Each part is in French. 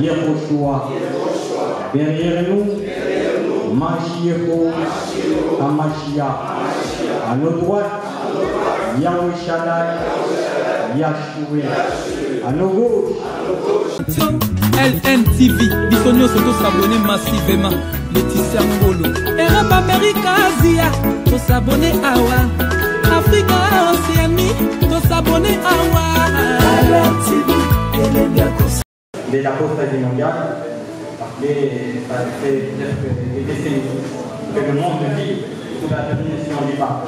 Yehoshua, derrière nous, Mashiach, Hamashiach, à nos droites, Yahweh Shaddai, Yahshua, à nos gauches. LNTV, Bisonio Soto s'abonner massivement, Laetitia Ngolo, Europe, Amérique, Asia, to s'abonner à Wa, Afrique, Océanie, to s'abonner à Wa, LNTV, elle est bien conçue. De l'apostasie mondiale, appelé, ça fait peut-être des décennies que le monde vit sous la domination du pape.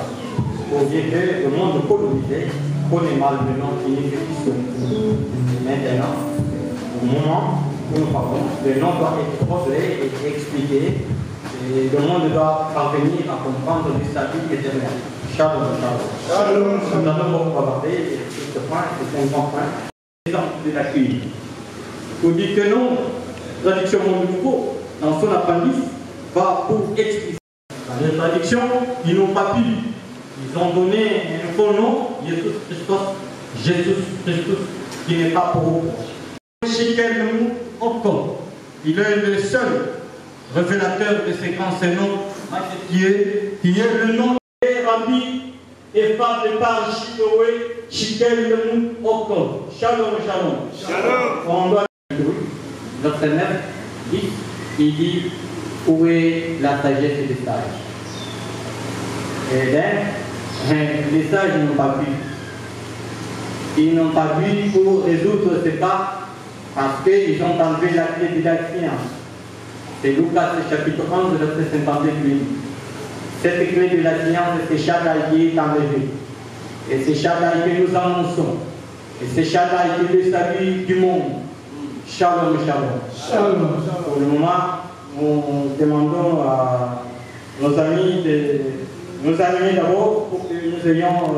Pour dire que le monde colonisé connaît mal le nom qui existe. Maintenant, au moment où nous parlons, le nom doit être posé et expliqué, et le monde doit parvenir à comprendre le salut éternel. Shalom, shalom. Nous allons beaucoup aborder ce point, c'est un grand point. L'exemple de la cuisine. Pour dire que non, la traduction Monde Nouveau, dans son appendice, va pour expliquer. Dans les traductions, ils n'ont pas pu. Ils ont donné un faux nom, Jésus Christus, qui n'est pas pour eux. Il est le seul révélateur de ces grands noms, qui est le nom de Rabbi et fait par Shiloé, Shikel Okon. Shalom, shalom. Shalom. Verset 9, 10, il dit où est la sagesse des sages. Et bien, les sages n'ont pas vu. Ils n'ont pas vu pour résoudre ce cas parce qu'ils ont enlevé la clé de la science. C'est Lucas chapitre 11, verset 58. Cette clé de la science, c'est Shaddai qui est enlevé. Et c'est Shaddai que nous annonçons. Et c'est Shaddai qui est le salut du monde. Shalom, shalom. Shalom. Pour le moment, nous demandons à nos amis d'abord pour que nous ayons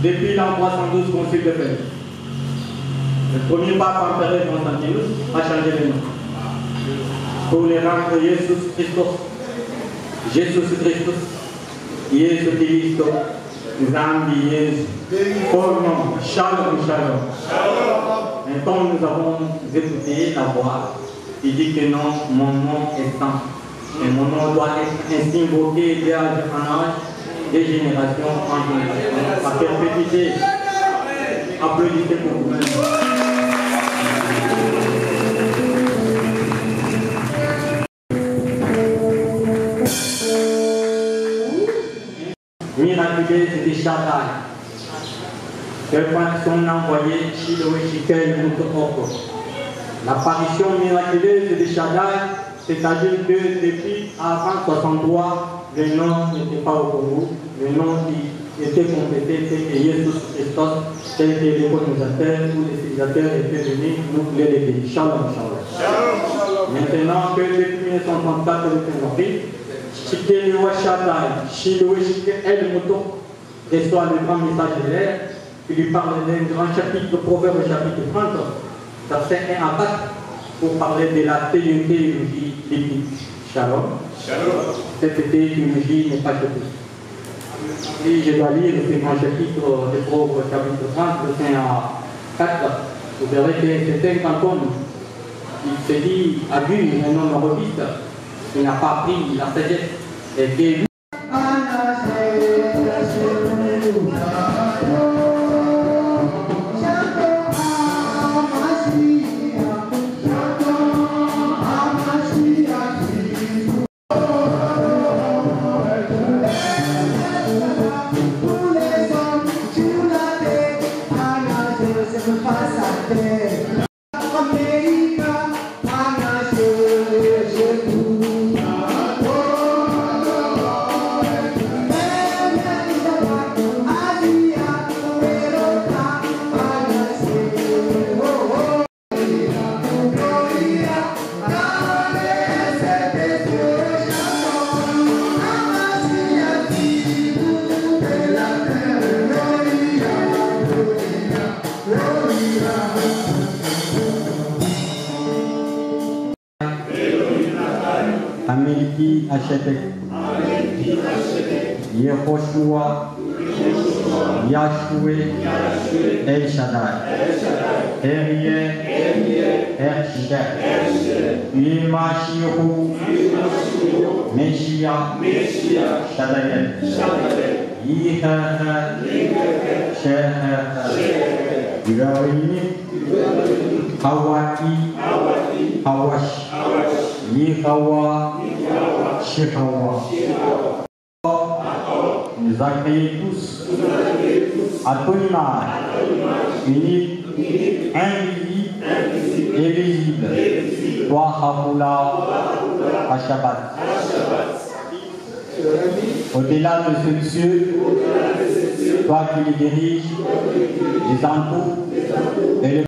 depuis l'an 312 concile de Père. Le premier pape empereur Constantinus a changé de nom pour les rendre Jésus Christus. Jésus Christus, Jésus Christ, Zambi Jésus, pour nom, Shalom, Shalom. Maintenant, nous avons écouté la voix qui dit que non, mon nom est saint. Et mon nom doit être ainsi invoqué d'âge en âge, des générations en génération, à perpétuité. Applaudissez pour vous-même. Miraculé, c'était Shaddai. Quelqu'un son envoyé, Shiloh Shikel Moutooko. L'apparition miraculeuse de Shaddai, c'est-à-dire que depuis avant 63, le nom n'était pas au Congo. Le nom qui était complété, c'était Jésus Christos, tel que les colonisateurs ou les civilisateurs étaient venus nous l'élever. Shalom, shalom. Maintenant que depuis 1934, le Congo, Shikel Shaddai, Shiloh Shikel El Moto, reçoit le grand message de l'air, qui lui parle d'un grand chapitre, Proverbe chapitre 30, verset 1 à 4, pour parler de la théologie biblique. Shalom. Shalom. Cette théologie n'est pas choquée. Si je dois lire ce grand chapitre de Proverbe chapitre 30, verset 1 à 4, vous verrez que c'est un canton qui se dit à vue, un homme robiste, qui n'a pas appris la sagesse, et qui est Ameliki Achetek, Yehoshua, Yahshua, El Shaddai, Erie, Ershek, Yemashihu, Meshia, Shaddai, Yihehe, Shehehe, Yurani, Hawaki, Hawash, Yihawa, Shehawa. Nous a créés tous à ton image, unique, invisible et visible. Toi, Hapoula, à Shabbat. Au-delà de ce cieux, toi qui les diriges, les entours et les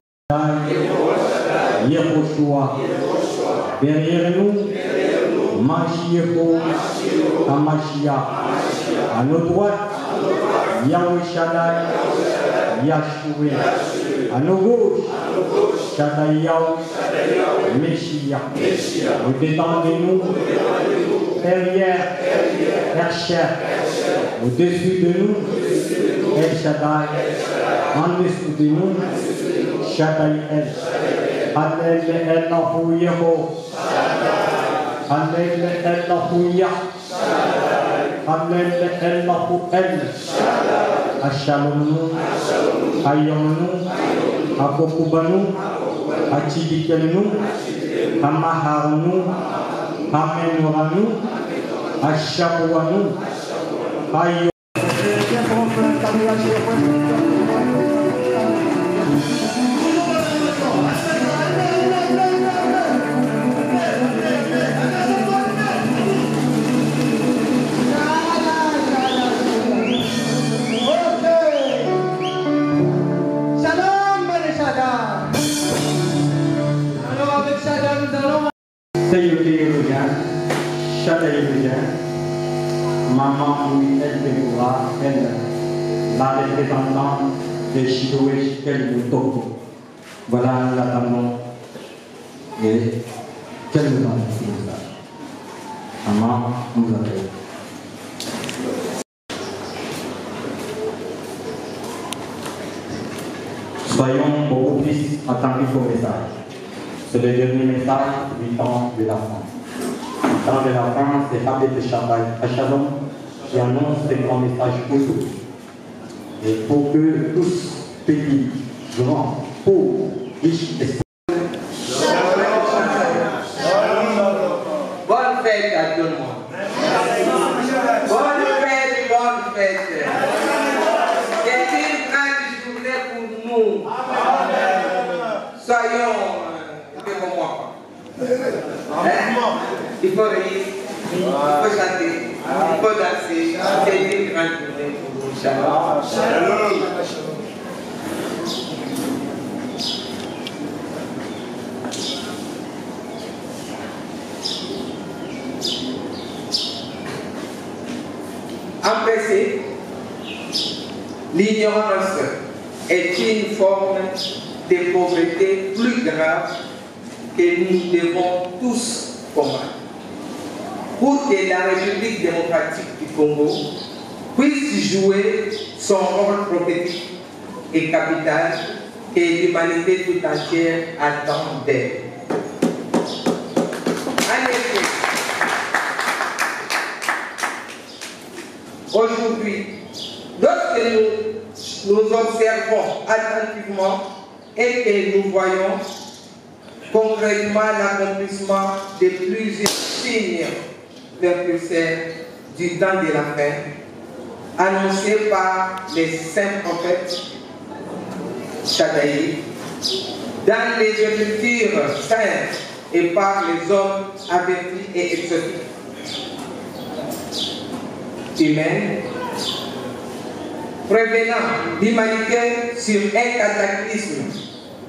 Yehoshua. Derrière nous, Mashiach, Hamashiach. À nos droites, Yahweh Shaddai, Yahshua. À nos gauches, Shaddai Yahweh, Meshiach. Au-dedans de nous, derrière, Ershek. Au-dessus de nous, El Shaddai. En dessous de nous, Shaddai El. Hallel El Yeho. Hallel El Yah. Hallel El El. Ashalomnu, Ayomnu, Akokubanu, Achidikelnu, Amaharnu, Amenuranu, Ashabuanu, Ayom. Shaddai Maman, oui, elle découvra, elle, la représentante de Chidoé Chikel Togo. Voilà, nous l'attendons. Et quel est notre message? Maman, nous appelle. Soyons beaucoup plus attentifs au message. C'est le dernier message du temps de la France. Le temps de la France, c'est Abbé de Chalon qui annonce un grand message pour tous. Et pour que tous, petits, grands, pauvres, riches et bonne fête à tout le monde. Bonne fête, bonne fête. C'est une grande journée pour nous. Soyons devant moi. Il faut rire, il faut chanter, il faut danser. C'est une grande journée pour nous. Shalom. En principe, l'ignorance est une forme de pauvreté plus grave que nous devons tous combattre. Pour que la République démocratique du Congo puisse jouer son rôle prophétique et capital que l'humanité tout entière attend d'elle. En effet, aujourd'hui, lorsque nous observons attentivement et que nous voyons concrètement l'accomplissement de plusieurs signes précurseurs du temps de la fin, annoncés par les saints prophètes Chadaï, dans les Écritures saintes et par les hommes avertis et exotiques humaine, prévenant l'humanité sur un cataclysme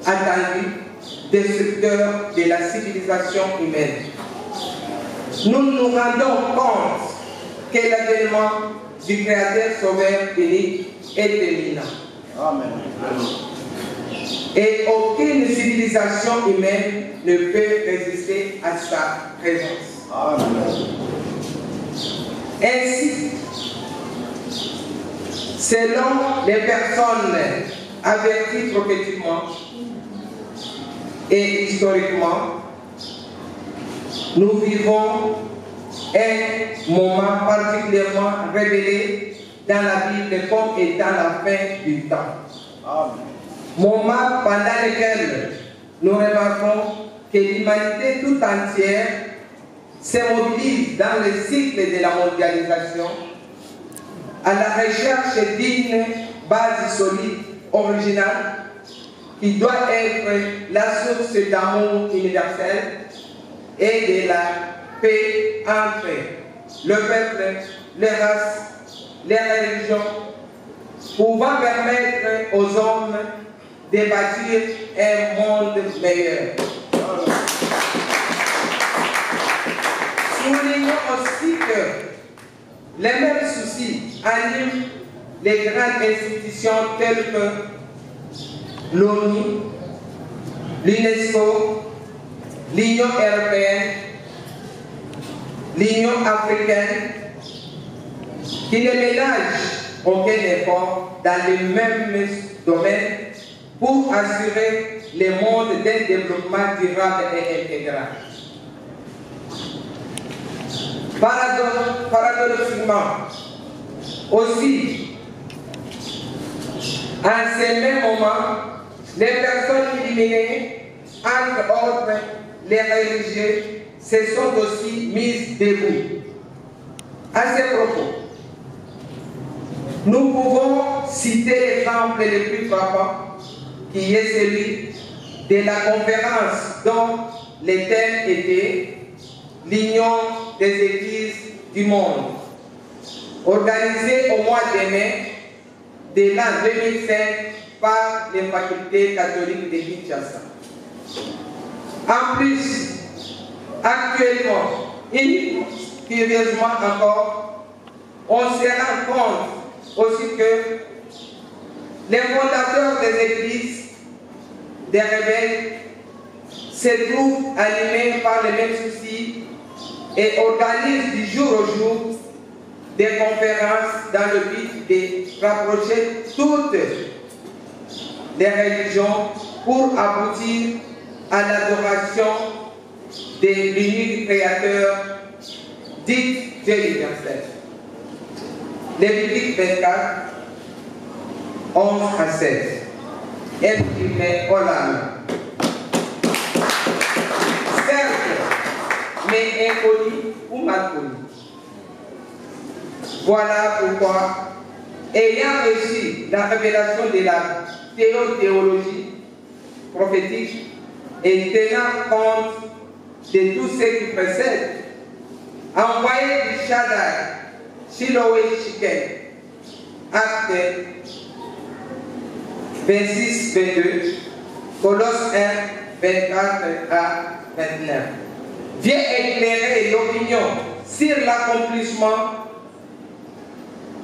attendu, destructeur de la civilisation humaine. Nous nous rendons compte que l'avènement du Créateur Sauveur unique est imminent. Amen. Et aucune civilisation humaine ne peut résister à sa présence. Amen. Ainsi, selon les personnes averties prophétiquement et historiquement, nous vivons un moment particulièrement révélé dans la Bible comme étant la fin du temps. Amen. Moment pendant lequel nous remarquons que l'humanité tout entière se mobilise dans le cycle de la mondialisation à la recherche d'une base solide, originale, qui doit être la source d'amour universel et de la paix entre le peuple, les races, les religions, pouvant permettre aux hommes de bâtir un monde meilleur. Soulignons aussi que les mêmes soucis animent les grandes institutions telles que l'ONU, l'UNESCO, l'Union européenne, l'Union africaine, qui ne ménagent aucun effort dans les mêmes domaines pour assurer le monde d'un développement durable et intégral. Paradoxalement, aussi, en ces mêmes moments, les personnes éliminées, entre autres les religieux, se sont aussi mises debout. À ce propos, nous pouvons citer l'exemple le plus frappant, qui est celui de la conférence dont le thème était l'Union des Églises du monde, organisée au mois de mai de l'an 2005 par les facultés catholiques de Kinshasa. En plus, actuellement, et curieusement encore, on se rend compte aussi que Les fondateurs des églises, des rebelles, se trouvent animés par les mêmes soucis et organisent du jour au jour des conférences dans le but de rapprocher toutes les religions pour aboutir à l'adoration de l'unique créateur dit Dieu universel. Lévitique 24, 11 à 16. Elle met au lame. Certes, mais inconnu ou mal connu. Voilà pourquoi, ayant reçu la révélation de la théologie prophétique et tenant compte de tout ce qui précède, envoyé du Shaddai, Shiloé Shiken, acte 26-22, Colosse 1, 24 à 29. Vient éclairer l'opinion sur l'accomplissement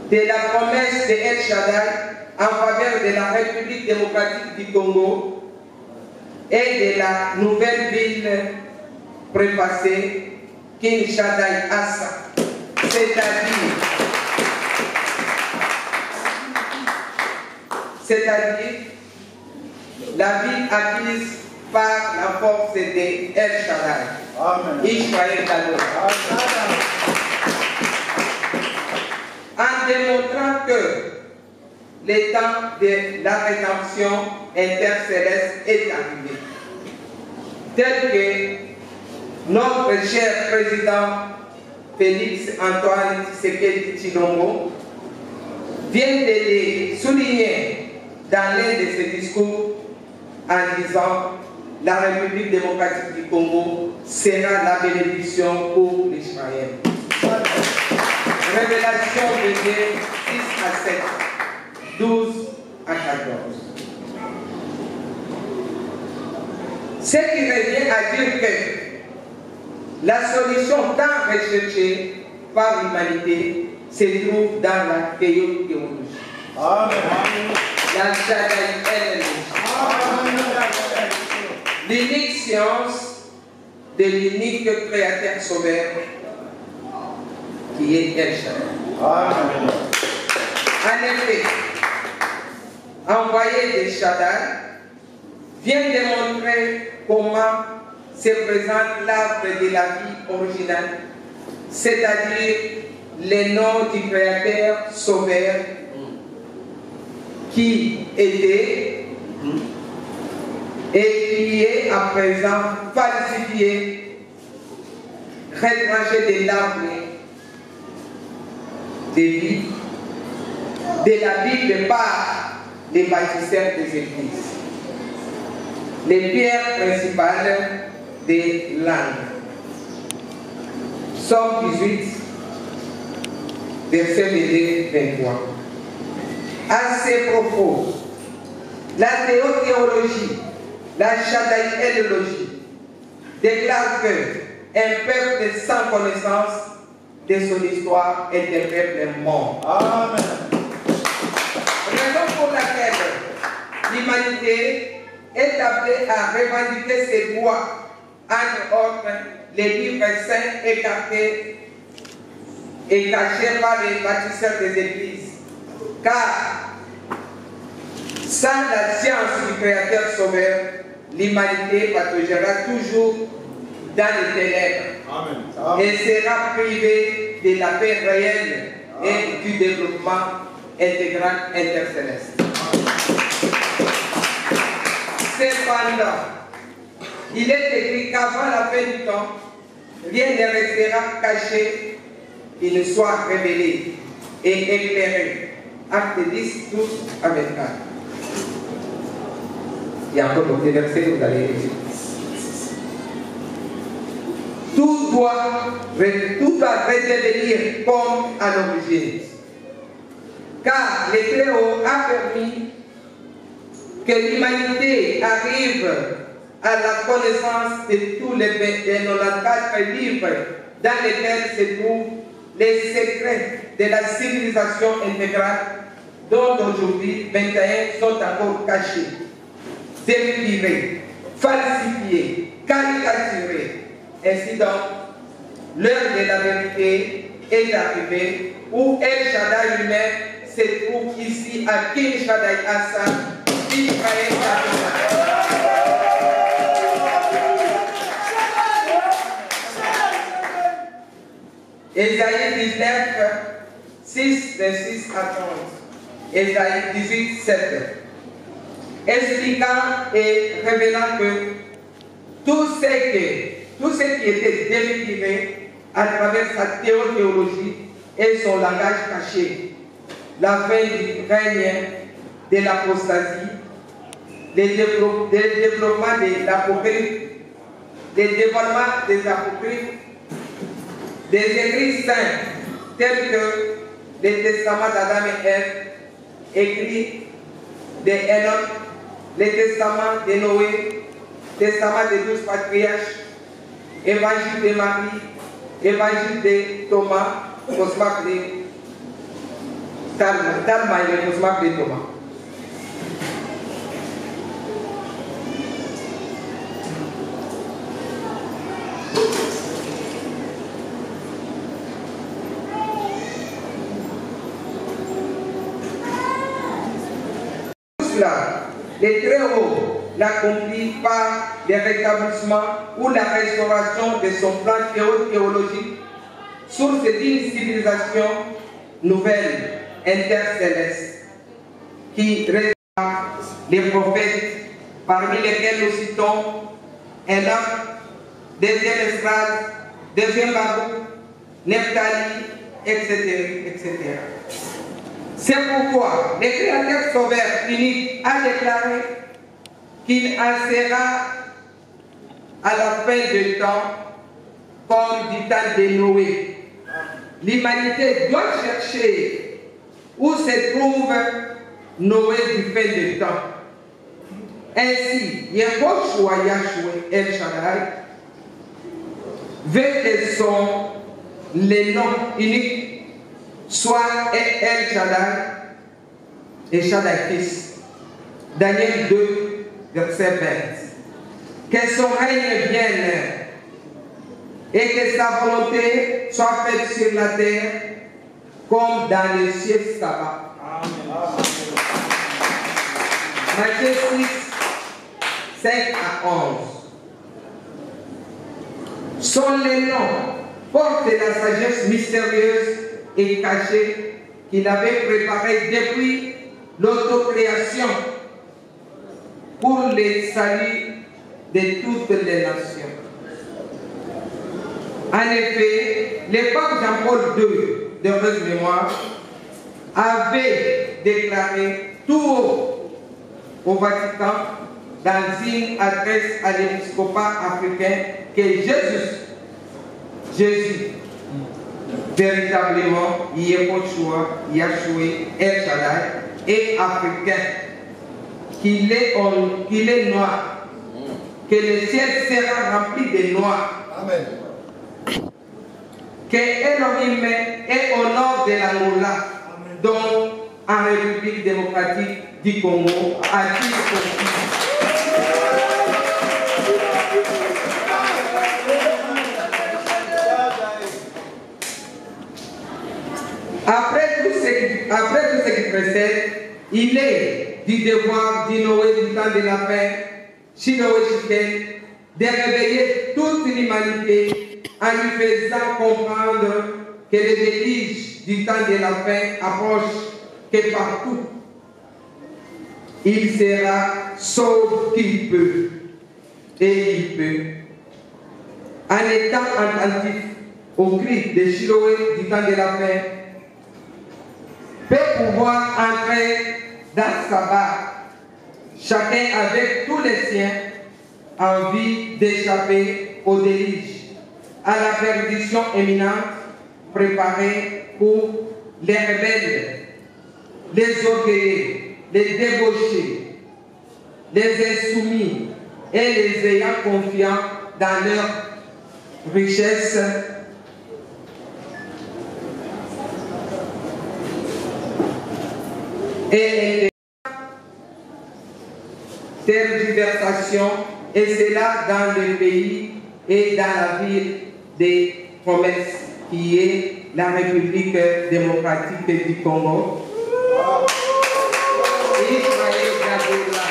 de la promesse de El Shaddai en faveur de la République démocratique du Congo et de la nouvelle ville préfacée King Shaddai Assa, c'est-à-dire la ville acquise par la force de El Shaddai, Israël d'alors. En démontrant que le temps de la rédemption intercéleste est arrivé, tel que notre cher président Félix Antoine Tshisekedi Tshilombo vient de les souligner dans l'un de ses discours en disant « La République démocratique du Congo sera la bénédiction pour l'Israël ». Révélation de Dieu 6 à 7, 12 à 14. Ce qui revient à dire que la solution tant recherchée par l'humanité se trouve dans la théologie. Amen. La l'unique science de l'unique créateur sauveur qui est El Shaddai. En effet, envoyé de Shaddai vient démontrer comment se présente l'arbre de la vie originale, c'est-à-dire le nom du créateur sauveur qui était et qui est à présent falsifié, retranché de l'arbre de vie, de la Bible par les bâtisseurs des églises, les pierres principales des langues. Somme 18, verset 23. À ces propos, la théologie, la Shaddai-élogie, déclare que un peuple sans connaissance de son histoire est un peuple mort. Amen. Raison pour laquelle l'humanité est appelée à revendiquer ses droits, entre autres les livres saints écartés et cachés par les bâtisseurs des églises. Car sans la science du Créateur Sauveur, l'humanité pataugera toujours dans les ténèbres. Amen. Et sera privée de la paix réelle et du développement intégral intercéleste. Cependant, il est écrit qu'avant la fin du temps, rien ne restera caché, il ne soit révélé et éclairé. Acte 10, 12 à 24. Il y a encore d'autres versets que vous allez lire. Tout doit redevenir comme à l'origine. Car l'Éternel a permis que l'humanité arrive à la connaissance de tous les 94 livres dans lesquels se trouvent les secrets de la civilisation intégrale dont aujourd'hui 21 sont encore cachés, délibérés, falsifiés, caricaturés. Ainsi donc, l'heure de la vérité est arrivée où El Shaddai lui-même se trouve ici à King Shaddai Hassan, Israël. Ésaïe 19, 6, 6 à 30. Ésaïe 18, 7. Expliquant et révélant que tout ce qui était délibéré à travers sa théologie et son langage caché, la fin du règne de l'apostasie, le développement de l'apocryphe, le dévoilement des apocryphes, des écrits saints tels que le testament d'Adam et Ève, écrit de Enoch, le testament de Noé, testament des 12 patriarches, évangile de Marie, évangile de Thomas, Cosma de Talma et le Cosma de Thomas. Les Très-Hauts l'accomplit par le rétablissement ou la restauration de son plan théologique, source d'une civilisation nouvelle, intercéleste, qui restera les prophètes, parmi lesquels nous citons Enoch, deuxième Esdras, deuxième Baruch, Nephtali, etc. C'est pourquoi le Créateur sauveur unique a déclaré qu'il en sera à la fin du temps comme du temps de Noé. L'humanité doit chercher où se trouve Noé du fin du temps. Ainsi, Yehoshua Yahshua El Shaddai veut que les noms uniques soit El Shaddai et Shaddai fils. Daniel 2, verset 20. Que son règne vienne et que sa volonté soit faite sur la terre comme dans les cieux sabbat. Matthieu 6, 5 à 11. Sont les noms, portent la sagesse mystérieuse et caché qu'il avait préparé depuis l'autocréation pour le salut de toutes les nations. En effet, le pape Jean-Paul II, de heureuse mémoire, avait déclaré tout haut au Vatican dans une adresse à l'épiscopat africain que Jésus, véritablement, Yehoshua, Yahshua, El Shaddai, est africain, qu'il est noir, que le ciel sera rempli de noirs. Amen. Que Elohim est au nord de l'Angola, donc en République démocratique du Congo, à qui Après tout ce qui précède, il est du devoir d'Inoé du temps de la fin, Shinoé Shiken, de réveiller toute l'humanité en lui faisant comprendre que le déluge du temps de la fin approche, que partout il sera sauf qu'il peut, et il peut. En étant attentif au cri de Shiloé du temps de la fin, peut pouvoir entrer dans sa barque, chacun avec tous les siens, en vue d'échapper au déluge, à la perdition imminente préparée pour les rebelles, les orgueilleux, les débauchés, les insoumis et les ayants confiants dans leur richesse. et tergiversation, et cela dans le pays et dans la ville des promesses qui est la République démocratique du Congo. Israël Gadoula.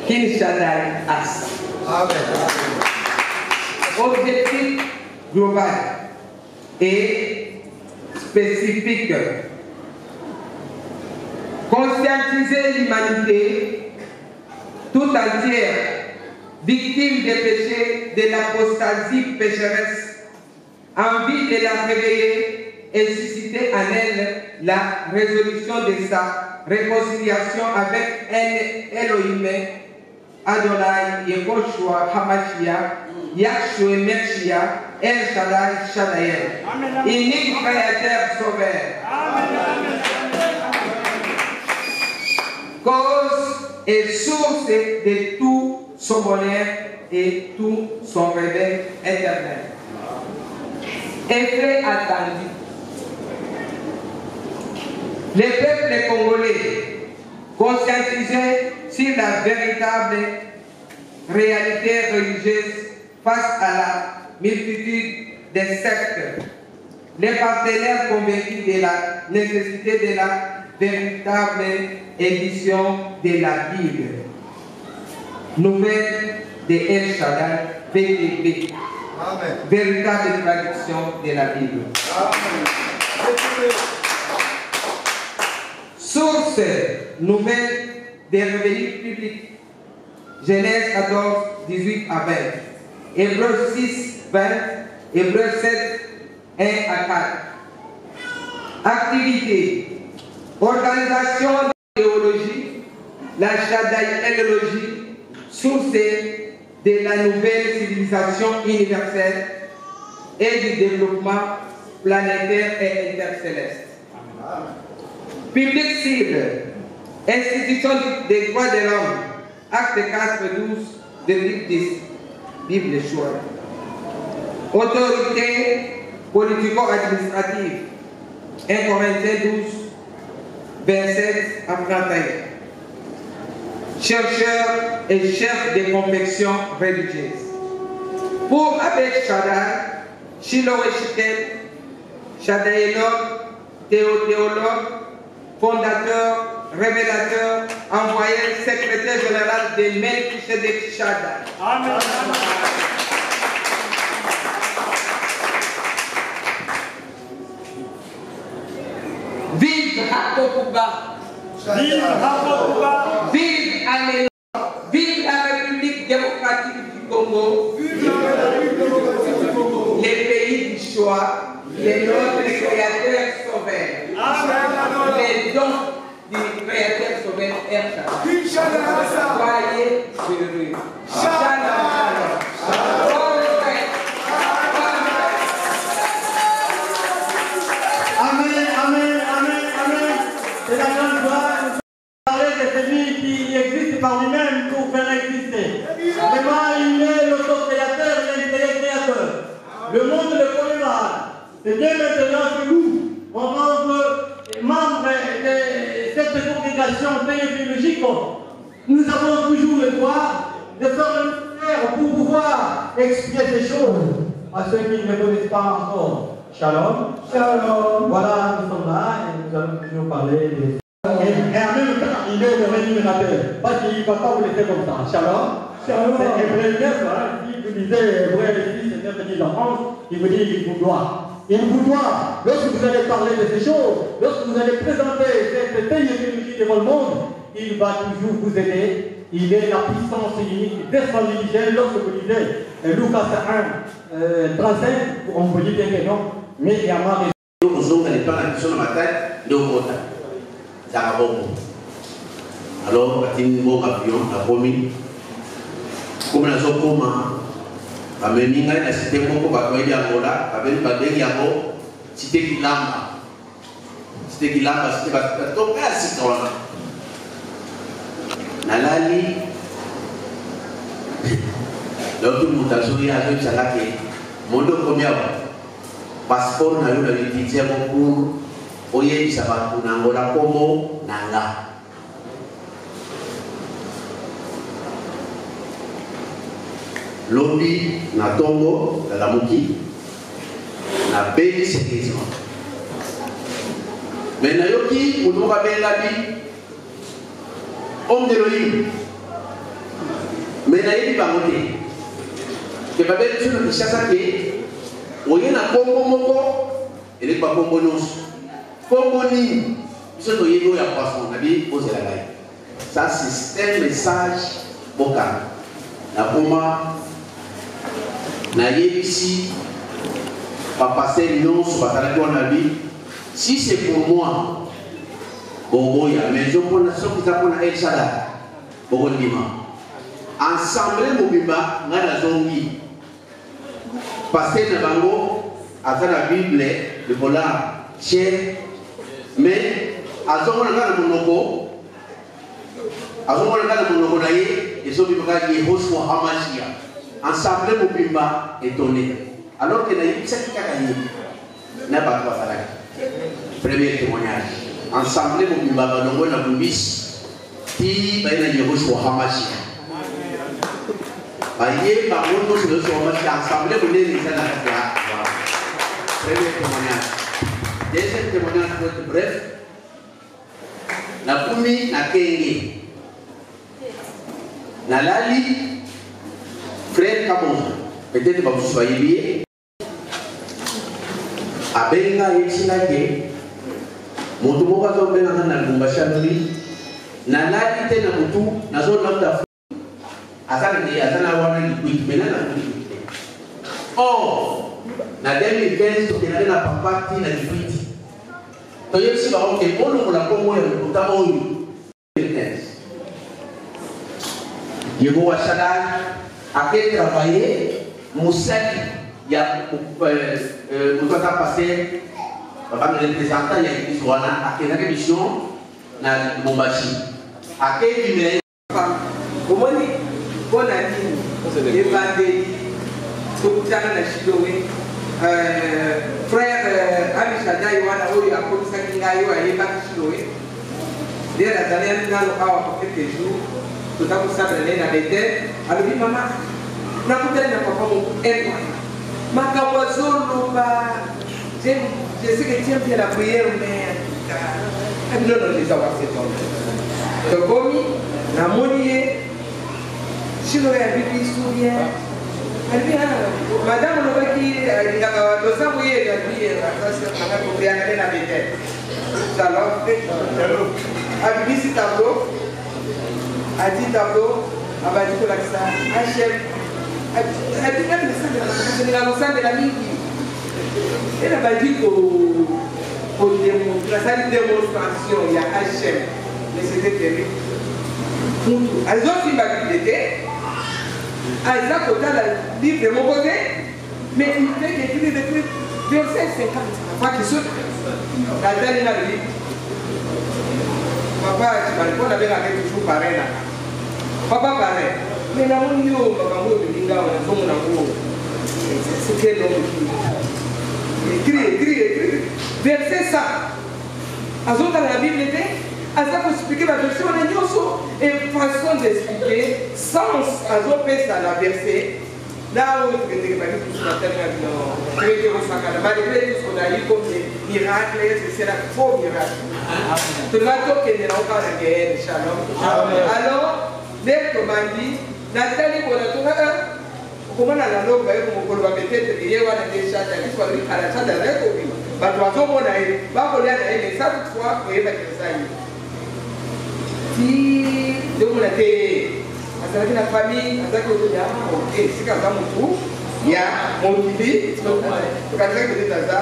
Kinshasa As. Objectif global et spécifique. Conscientiser l'humanité tout entière, victime des péchés de l'apostasie pécheresse, envie de la réveiller et susciter en elle la résolution de sa réconciliation avec un Elohim, Adonai, Yehoshua, Hamashiach, Yahshua, Meshia, El Shaddai, Shaddai, unique créateur sauveur. Cause et source de tout son bonheur et tout son réveil éternel. Effet attendu. Les peuples congolais, conscientisés sur la véritable réalité religieuse face à la multitude des sectes, les partenaires convaincus de la nécessité de la véritable édition de la Bible, nouvelle de El Shaddai, VTB, véritable traduction de la Bible. Amen. Source nouvelle des revenus publics, Genèse 14, 18 à 20, Hébreux 6, 20, Hébreux 7, 1 à 4. Activité, organisation de théologie, la Shaddai-Élogie, source de la nouvelle civilisation universelle et du développement planétaire et intercéleste. Public cible, institution des droits de l'homme, acte 4, 12, de 10, Bible choix. Autorité politico-administrative, 1 Corinthiens 12, 27 à 31. Chercheurs et chefs de confection religieuse. Pour Abed Shaddai, Shiloh Shikel, Shaddaiologue, théologue, fondateur, révélateur, envoyé, secrétaire général de Melchizedek Shaddai. Amen. Vive Hakokuba. Vive Hakokuba. Vive Amélie. Vive la République démocratique du Congo. Vive la République démocratique du Congo. Les pays du choix, les noms des créateurs sauveurs. Les dons du créateur sauveur El Shaddai. Soyez heureux. Shalom. Amen, amen, amen, amen. C'est la grande gloire de parler de celui qui existe par lui-même pour faire exister. Vraiment, il est l'auto-créateur, il est le créateur. Le monde le connaît mal. C'est bien maintenant que nous, en tant que membres de cette congrégation théologique, nous avons toujours le droit de faire le nécessaire pour pouvoir expliquer ces choses à ceux qui ne connaissent pas encore. Shalom. Shalom. Voilà, nous sommes là et nous allons toujours parler des... Et en même temps, il est le rémunérateur. Parce qu'il ne va pas vous laisser comme ça. Shalom. Shalom. C'est Hébreu 9, il vous disait, Hébreu 10, 9, 10 en France, il vous dit, il vous doit. Il vous doit, lorsque vous allez parler de ces choses, lorsque vous allez présenter cette théologie devant le monde, il va toujours vous aider. Il est la puissance unique des indigènes. Lorsque vous lisez Lucas 1, 35, on vous dit bien que non. Mais il y a marre de alors, comme la zone ameninga na cité moko bakoyi yangola abeli badeli yango cité Kilamba cité batoka cité wana nalali donc mutazo ya zo chalake mondo combien passeport na yo na l'utilité pour oye isaba kunangola komo nanga lobi na tongo na lamuki na beli sécurisme mais na yoki mutoka bengabi homme d'Elohim mais na yebi bangote que babeli sur le chassa ke oye na kombo moko ele ba kombo nyonso kombo ni biso to yebi ya poisson na bi ozela ngai ça c'est un message vocal na koma na yebisi papa c'est non sur batala kwa nabi si c'est pour moi bobo ya mais je pour la sorte pour na El Shaddai bobo lima ensemble mobimba ngana zongi passer na bango à la Bible le vola cher mais azongo ngana monoko azongo ngana monoko na ye ezo bimaka Yehoshua Hamashia ensemble mobimba étonné alors que na yebisa kaka ye na ba ba fala premier témoignage ensemble mobimba balongo na bumbis ti ba na Yehoshua Hamashia baye ba mondo sur le Hamashia ensemble bonne ça na kaka premier témoignage deuxième témoignage pour être bref na kumi na kenge na lali frère Kabonza peut-être que vous soyez bien abenga yexinake mutu moko azobenga na lumbashanoli na lali te na mutu nazolanda azana wana liquide mena na liquide oh na 2015 tokenaki na papati na liquide toyebisi bango ke olongola kongo ya lokuta oyo 2015 Yehoshua Shaddai a travaillé Moussaki, il y a nous avons passé le représentant il y a une mission à quelle mission na Mombashi à quelle numéro comment dit qu'on a dit évadé tout ça na Chiloé frère Ami Shaddai wana oyo akomisa kingayo ayeba Chiloé dès la dernière ngalo awa pour quelques jours tout à coup ça venait dans les têtes alors dit maman na kutana na papa mon aide makawazolo ba je sais que tu aimes bien la prière mais non non les avoir c'est ton donc comme na monier sino ya bibi souria alibia madame no baki ngaka dosa moye ya prière ça c'est na ko bien na bête alors a bibi si tableau a dit tableau a ba dit la ça HM elle a la mingi elle a dit pour la démonstration il y a HM mais c'était terrible elles ont fait ma bibliothèque elles ont côté le livre de mon côté mais il fait des trucs verset 50 pas qui sont la dernière livre papa tu vas répondre avec toujours pareil là papa pareil mais la mon yo babango bilinga wana somo na ngo c'est quel homme écrit verset ça azonga la Bible était aza ko expliquer la version na nyoso et façon d'expliquer sens azopesa la verset là où tu te parles tout ça tellement non créer au sakana malgré tout ce qu'on a eu comme des miracles c'est la faux miracle tout le monde qui est dans le guerre shalom alors dès que mandi Nathalie Bonatonga, comment la langue va être pour peut-être qu'il y a des chats qui sont à la salle de l'école. Bah, toi, on a eu, bah, on a eu, mais ça, toutefois, vous voyez, ça y est. Si, donc, on a été, à la famille, à la ok, c'est quand même tout, il y a mon bébé, donc, quand même, vous êtes à ça.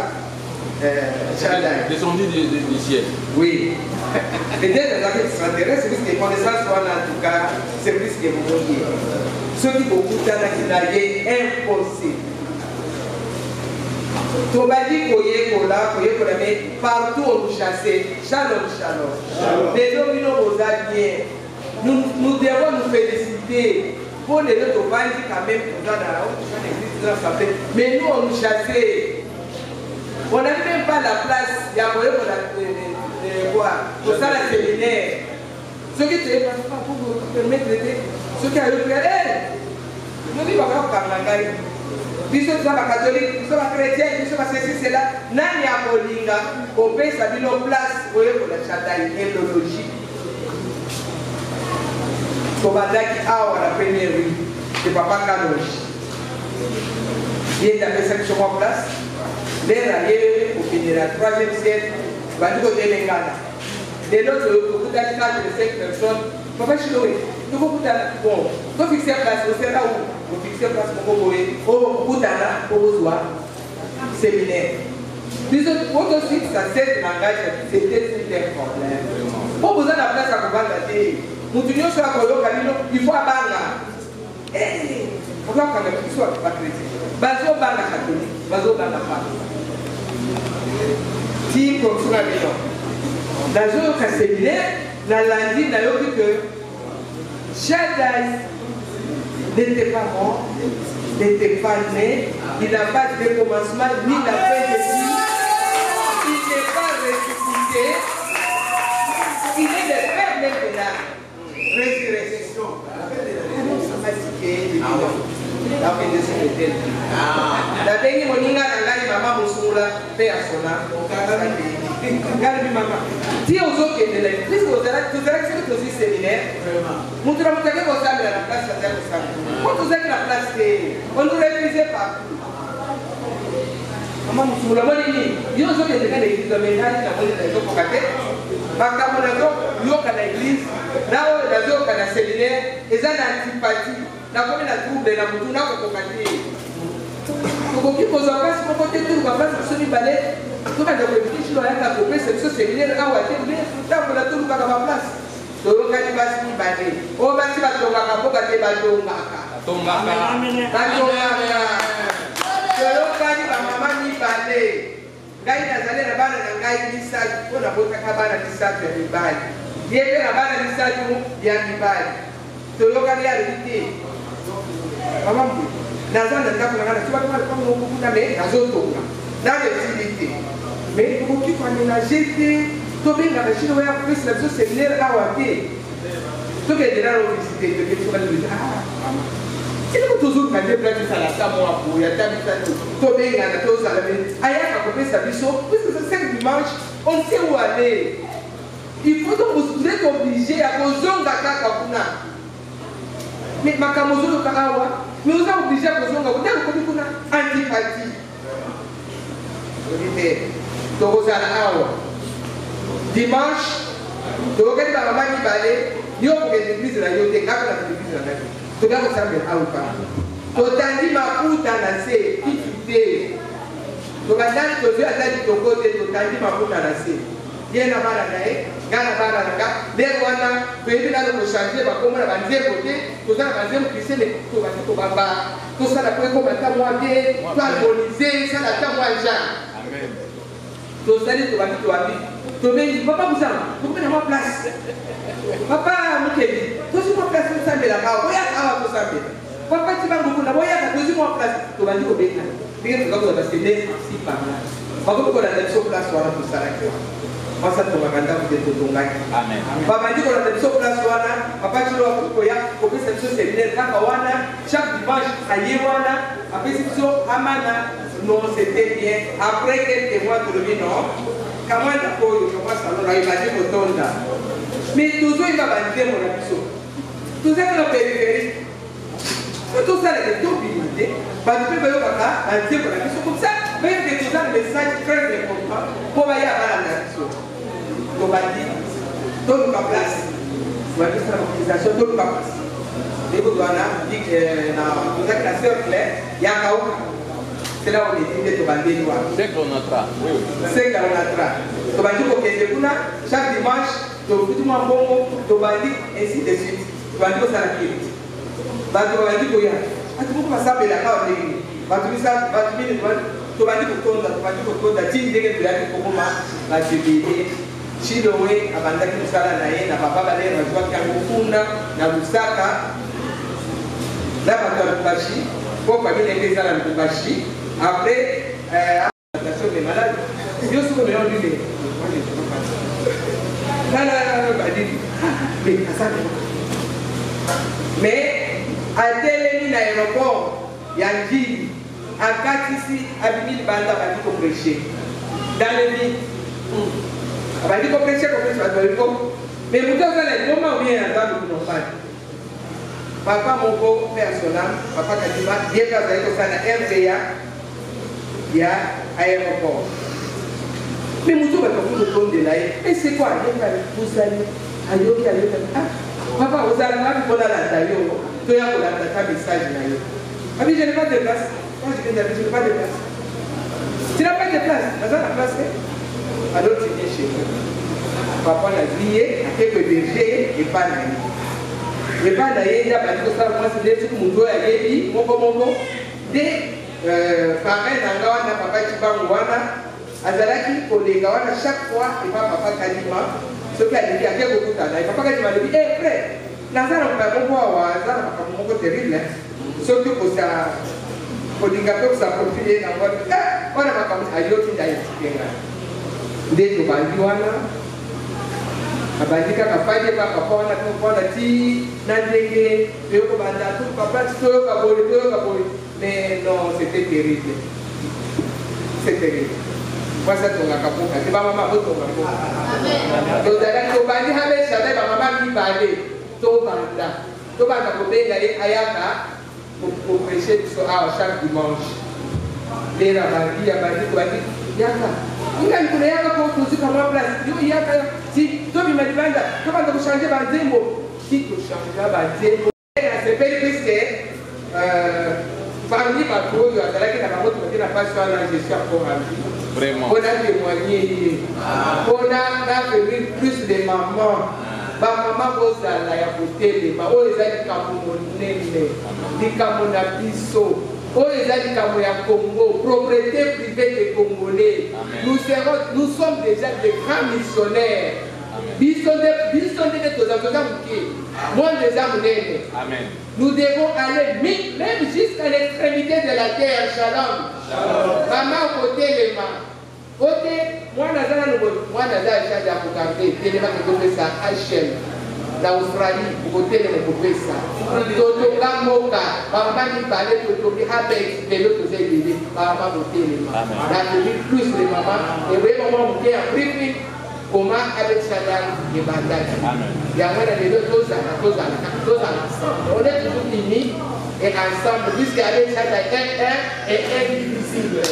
Descendu du ciel. Oui. Peut-être dans l'extraterrestre, c'est que les connaissances sont en tout cas, c'est plus que vous voyez. Ceux qui beaucoup de temps qui n'avaient impossible. Tobadi koye kola, mais partout on nous chassait. Shalom, shalom. Les hommes nous bien. Nous devons nous féliciter Pour les autres, quand même, mais nous, on nous chassait. On n'a même pas la place. Il y a moyen pour ça, la séminaire. Ceux qui ne pas pour vous permettre de ceux qui ont eu nous disons pas nous sommes catholiques, nous sommes chrétiens, nous sommes ceci, cela. Nani a Bolinga, on peut s'habiller nos places pour la chataille éthologique. Kobandaki awa la première rue de Papa Kanoche. Il est avec cette sur place. L'air allié au finir la 3e siècle, Bandigo de Lengana. De l'autre, beaucoup d'habitants de 5 personnes. Papa Chiloé, nous vous bon, vous fixez place, vous serez là où vous fixez place pour vous voyez, vous d'ana pour vous voir, séminaire. Les autres, votre suite, ça c'est langage, c'était un problème. Pour vous avoir la place à vous vendre, il faut abanga. On doit quand même qu'il soit pas chrétien. Bazo banga catholique, bazo banga femme. Si comme ça la maison. Dans un séminaire, dans lundi, dans le que Shaddai n'était pas mort, n'était pas né, il n'a pas de commencement ni la fin de vie, il n'est pas ressuscité, il est le Père maintenant. Résurrection. La dernière moninga ngai mama musula pe asona ngai mama ti ozo ke de la plus aux directions de ce séminaire mutra mutake ko sabe la place ya ko sabe ko to zaki la place on nous révisait partout mama musula moni yo zo ke de la église de ménage na moni na ko kate bakamona ko yo kana église nao nazo kana séminaire eza na antipathie na komi na trouble na mutu na ko kate kokoki kozwa place moko te turu baplace biso mibale tokanda koebikishi loyaka kopesa biso séminaire awa te me ntangola tolukaka baplace toyokani basi mibale oyo basi batongaka mboka te batongaka toyokani bamama mibale ngai nazali na bana na ngai misatu mpo nabotaka bana misatu ya mibali ye mpe na bana misatu ya mibali toyokani yalobi te mama mbu naza na ndako na nga na sibaaaokokuna me nazotonga nalesili te me tokoki koaménage te tobengaka chino oya kopesa na biso séminaire awa te tokendela na visite iloko tozoluka nde place esala ata mwa boye ata misatu tobengana tozala me ayaka kopesa biso puisque c'est 5 dimanche on sait où aller il faut donc vous êtes obligé ya kozonga kaka kuna mais makambo ozoluka awa mais vous êtes obligé à kozonga kuna kokomi kuna antipathie tokozala awa dimanche tokokeli bamama mibale yo kokende église na yo te kaka na église na ngai toka kosambela awa pa totandi mafuta na se kiti te tokandani tozwi ata litoko te totandi mafuta na se ye na bana na ye ngai na bana na nga ndenge wana toyebi nano kochange bakombo na banzembo te toza na banzembo kristien me tobandi kobamba tosala po ekoma ata mwa te toharmonize esala ata mwa jean tosali tobandi toabi tobengi papa muzama tokopena mwa place papa mokeli tozwi mwa place tosambelaka awa boyaka awa tosambela papa tibangukunda boyaka tozwi mwa place tobandi kobeta ndenge tokakoza basende si panga bakomi kolanda biso place wana tosalaki wana mwasa tongaka ndako te totongaki babandi kolanda biso place wana papa tilo akoya kopesa biso séminaire kaka wana chaque dimanche aye wana apesi biso amana non c'était bien après quelques mois tolobi non kamwanda koyo kamwa salon na ibandi kotonda mais tozoyeba bandemo na biso tozaki na périphérie tosalaka tobima te bato mpe bayokaka bandemo na biso comme ça même que toza le message très important mpo baya balanda na biso tobandi toluka place tobandisana mobilisation toluka place ekozwana tozaki na sœur claire yakauka c'est là où on est tobandi wana c'est qu'on attra tobandi kokende kuna chaque dimanche tofuti mwa mbongo tobandi ainsi de suite tobandi kosala kili bato babandi koya ati moko basambelaka wa ndenge bato mine tobandi kotonda ti ndenge toyaki kokoma bajebele chilowe abandaki mosala na ye na papa balere bazwaki yango kuna na lusaka Là, on va Bachi, pour famille les gens à Bachi. Après, l'adaptation des malades. Je suis au mélange du nez. Mais à tel aéroport, il y a un guide. En cas ici, à 1000 balles, on va dire prêcher. Dans les vies, on va dire qu'on prêche, mais vous avez le moment où il y a un temps de nous faire. Papa, mon beau personnel, papa Kadima, il y a un RVA, il y a un aéroport. Mais vous avez un peu de là. Et c'est quoi? Vous allez à Yoki, à Yoki. Papa, vous allez là, vous allez à la taille. Tu as un message là. Ah oui, je n'ai pas de place. Moi, je n'ai pas de place. Tu n'as pas de place. Tu as la place. Alors tu viens chez nous. Papa l'a grillé, à quelques bergers et pas naïf. Et pas naïf, il y a pas de ça. Moi, c'est des trucs que mon doigt a dit. Mon des parents d'Angawana, papa Chibanguana, Azalaki, collègue, chaque fois, il va papa Kadima. Ce qui a dit, il y a quelques beaucoup de temps. Papa Kadima lui dit, hé frère, Lazare, on va voir, Lazare, on va terrible. Surtout pour ça. Pour les gâteaux, ça profite dans votre cas. On a comme à Yoki d'ailleurs. Dès que Bandiwana, a Bandika, Papa, Papa, Papa, Ti, Nandege, Yoko Banda, tout Papa, Toyoka Boy. Mais non, c'était terrible. C'est terrible. Moi, ça tourne à Kapoka. C'est pas maman, votre maman. Donc, Bandi Hamé, Chadé, ma maman qui parlait. Tobanda. Tobanda, pour bien aller à Ayaka. Pour prêcher chaque dimanche. Les rabandis, Yaka. Il y a une Yaka pour tout ce qu'on a place. Yaka, si Tobi m'a dit, comment vous changez Bandemo? Qui vous changez Bandemo? C'est pas puisque parmi ma pro, il y a la passion à la gestion pour la vie. Vraiment. On a témoigné. On a fait plus de mamans. Maman pose la yapote, ma o ezali kamongo nene, di kamona biso, o ezali kamoya Congo, propriété privée des Congolais. Nous sommes déjà des grands missionnaires. Nous devons aller même jusqu'à l'extrémité de la terre. Shalom. Maman côté les mains. Côté, moi, j'ai regardé, tellement que je ça à H.M. l'Australie, pour côté de mon ça. Toto Gamoka, maman qui parlait de Tobi Apex, mais l'autre faisait l'idée, maman côté les mains. La vie plus les mamans, et oui, maman, vous a pris comment avec Saddam et Bandai. Il y a des deux choses ensemble. On est toujours unis et ensemble, puisqu'avec Saddam, un et indivisible.